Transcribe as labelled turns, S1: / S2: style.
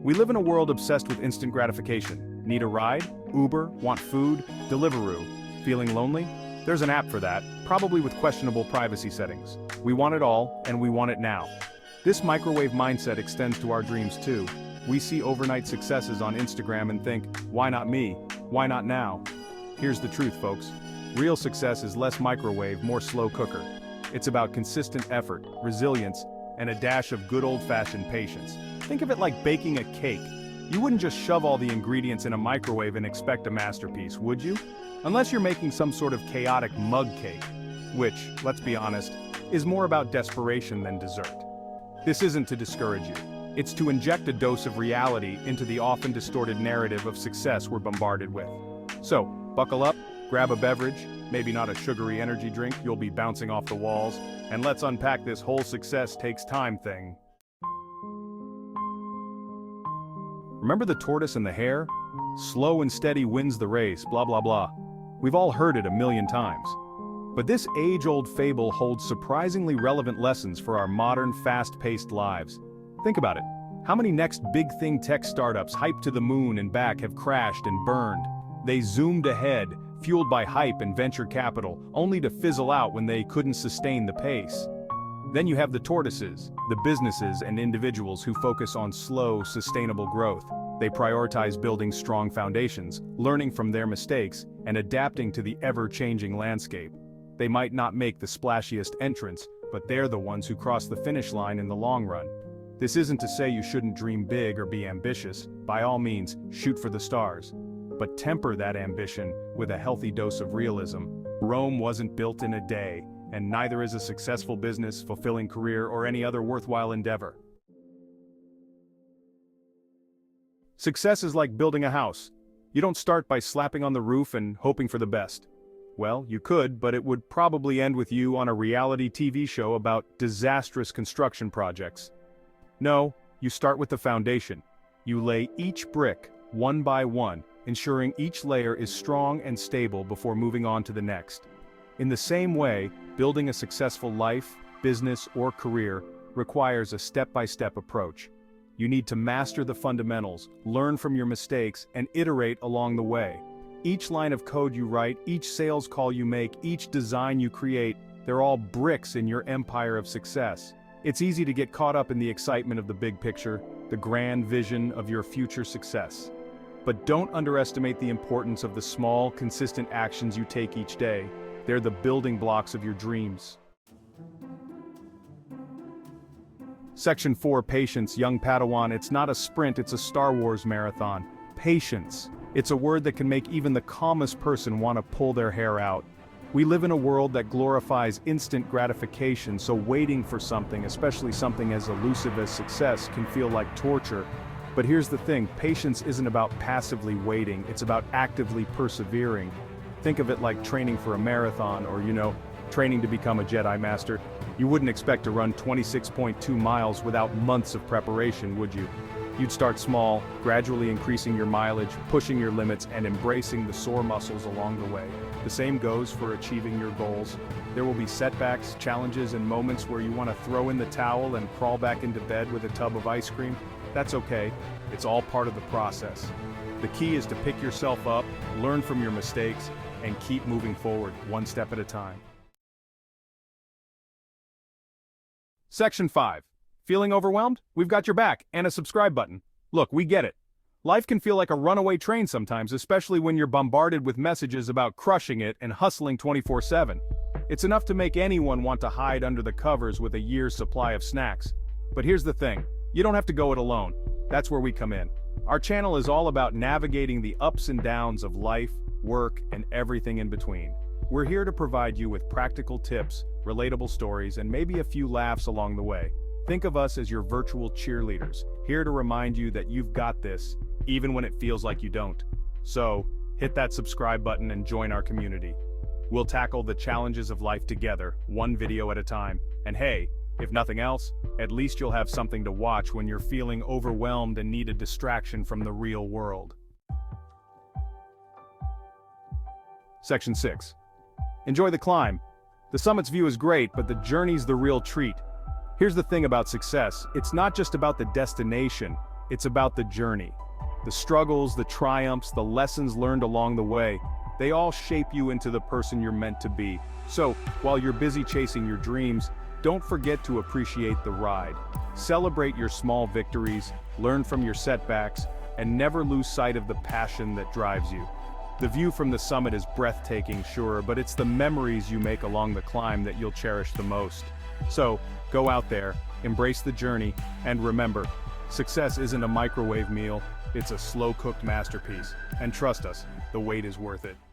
S1: We live in a world obsessed with instant gratification. Need a ride? Uber? Want food? Deliveroo? Feeling lonely? There's an app for that, probably with questionable privacy settings. We want it all, and we want it now. This microwave mindset extends to our dreams too. We see overnight successes on Instagram and think, why not me? Why not now? Here's the truth, folks. Real success is less microwave, more slow cooker. It's about consistent effort, resilience, and a dash of good old-fashioned patience. Think of it like baking a cake. You wouldn't just shove all the ingredients in a microwave and expect a masterpiece, would you? Unless you're making some sort of chaotic mug cake, which, let's be honest, is more about desperation than dessert. This isn't to discourage you. It's to inject a dose of reality into the often distorted narrative of success we're bombarded with. So, buckle up, grab a beverage, maybe not a sugary energy drink you'll be bouncing off the walls, and let's unpack this whole success takes time thing. Remember the tortoise and the hare? Slow and steady wins the race, blah blah blah. We've all heard it a million times. But this age-old fable holds surprisingly relevant lessons for our modern, fast-paced lives. Think about it. How many next big thing tech startups hyped to the moon and back have crashed and burned? They zoomed ahead, fueled by hype and venture capital, only to fizzle out when they couldn't sustain the pace. Then you have the tortoises, the businesses and individuals who focus on slow, sustainable growth. They prioritize building strong foundations, learning from their mistakes, and adapting to the ever-changing landscape. They might not make the splashiest entrance, but they're the ones who cross the finish line in the long run. This isn't to say you shouldn't dream big or be ambitious. By all means, shoot for the stars. But temper that ambition with a healthy dose of realism. Rome wasn't built in a day, and neither is a successful business, fulfilling career, or any other worthwhile endeavor. Success is like building a house. You don't start by slapping on the roof and hoping for the best. Well, you could, but it would probably end with you on a reality TV show about disastrous construction projects. No, you start with the foundation. You lay each brick, one by one, ensuring each layer is strong and stable before moving on to the next. In the same way, building a successful life, business, or career requires a step-by-step approach. You need to master the fundamentals, learn from your mistakes, and iterate along the way. Each line of code you write, each sales call you make, each design you create, they're all bricks in your empire of success. It's easy to get caught up in the excitement of the big picture, the grand vision of your future success. But don't underestimate the importance of the small, consistent actions you take each day. They're the building blocks of your dreams. Section 4, Patience, young Padawan. It's not a sprint, it's a Star Wars marathon. Patience. It's a word that can make even the calmest person want to pull their hair out. We live in a world that glorifies instant gratification, so waiting for something, especially something as elusive as success, can feel like torture. But here's the thing, patience isn't about passively waiting, it's about actively persevering. Think of it like training for a marathon or, training to become a Jedi Master. You wouldn't expect to run 26.2 miles without months of preparation, would you? You'd start small, gradually increasing your mileage, pushing your limits, and embracing the sore muscles along the way. The same goes for achieving your goals. There will be setbacks, challenges, and moments where you want to throw in the towel and crawl back into bed with a tub of ice cream. That's okay. It's all part of the process. The key is to pick yourself up, learn from your mistakes, and keep moving forward, one step at a time. Section 5. Feeling overwhelmed? We've got your back, and a subscribe button. Look, we get it. Life can feel like a runaway train sometimes, especially when you're bombarded with messages about crushing it and hustling 24/7. It's enough to make anyone want to hide under the covers with a year's supply of snacks. But here's the thing, you don't have to go it alone. That's where we come in. Our channel is all about navigating the ups and downs of life, work, and everything in between. We're here to provide you with practical tips, relatable stories, and maybe a few laughs along the way. Think of us as your virtual cheerleaders, here to remind you that you've got this, even when it feels like you don't. So, hit that subscribe button and join our community. We'll tackle the challenges of life together, one video at a time. And hey, if nothing else, at least you'll have something to watch when you're feeling overwhelmed and need a distraction from the real world. Section 6. Enjoy the climb. The summit's view is great, but the journey's the real treat. Here's the thing about success, it's not just about the destination, It's about the journey. The struggles, the triumphs, the lessons learned along the way, they all shape you into the person you're meant to be. So, while you're busy chasing your dreams, don't forget to appreciate the ride. Celebrate your small victories, learn from your setbacks, and never lose sight of the passion that drives you. The view from the summit is breathtaking, sure, but it's the memories you make along the climb that you'll cherish the most. So, go out there, embrace the journey, and remember, success isn't a microwave meal, it's a slow-cooked masterpiece. And trust us, the wait is worth it.